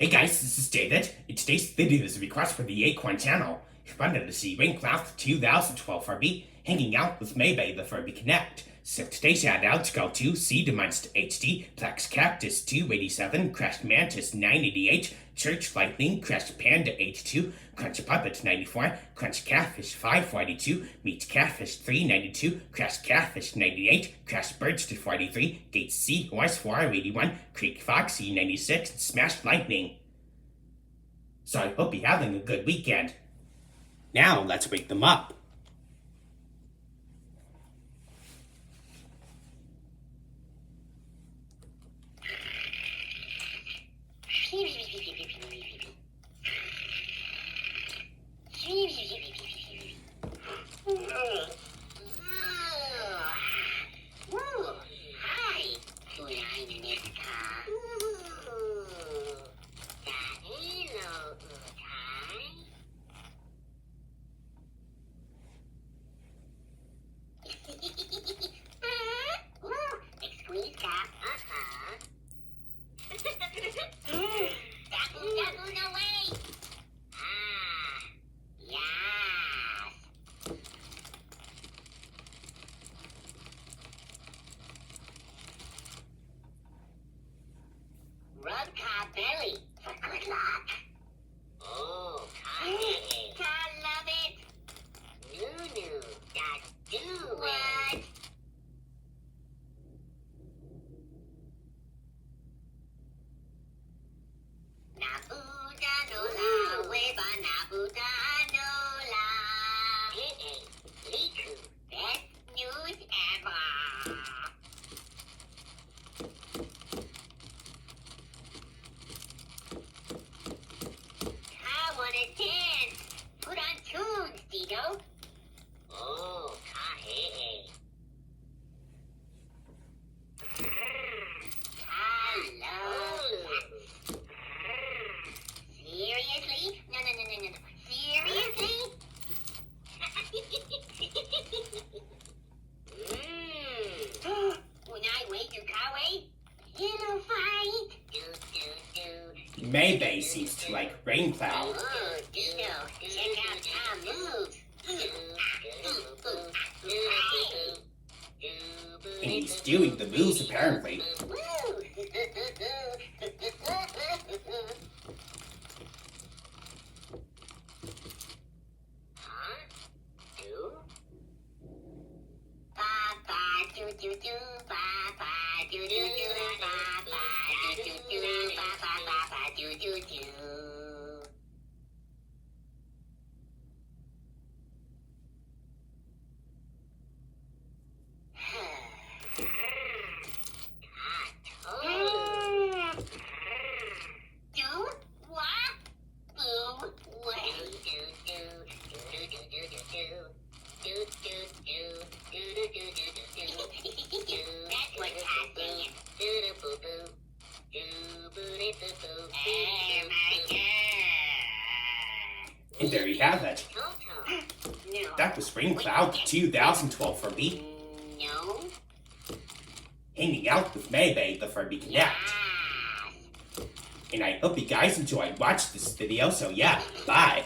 Hey guys, this is David. In today's video is a request for the Acorn Channel. If you wanted to see Raincloud 2012 Furby hanging out with Maybe the Furby Connect. So today's shoutouts go to C Demonst HD, Plex Cactus 287, Crashed Mantis 988, Church Lightning, Crashed Panda 82, Crunch Puppet 94, Crunch Catfish 542, Meat Catfish 392, Crashed Catfish 98, Crashed Birds 243, Gate C Horse 481, Creek Foxy 96, and Smashed Lightning. So I hope you're having a good weekend. Now let's wake them up. Belly for good luck. Oh, I love it. Nunu, that do what? Nabuda nola, weba nabuda nola. Hey, Liku, best news ever. Put on tunes, Dido. Oh, kahe. Hello. Seriously? No. Seriously? When I wake you, Kawaii, it'll fight. Do. Maybe seems to like Raincloud. Oh, Dino, check out Tom moves. And he's doing the moves apparently. Huh? Do? Ba-ba, do, ba-ba, do, ba-ba, do, ba-ba, do. That's what's happening. And there you have it. No. That was Raincloud 2012 Furby No. hanging out with Maybe the Furby Connect. And I hope you guys enjoyed watching this video, so yeah, bye.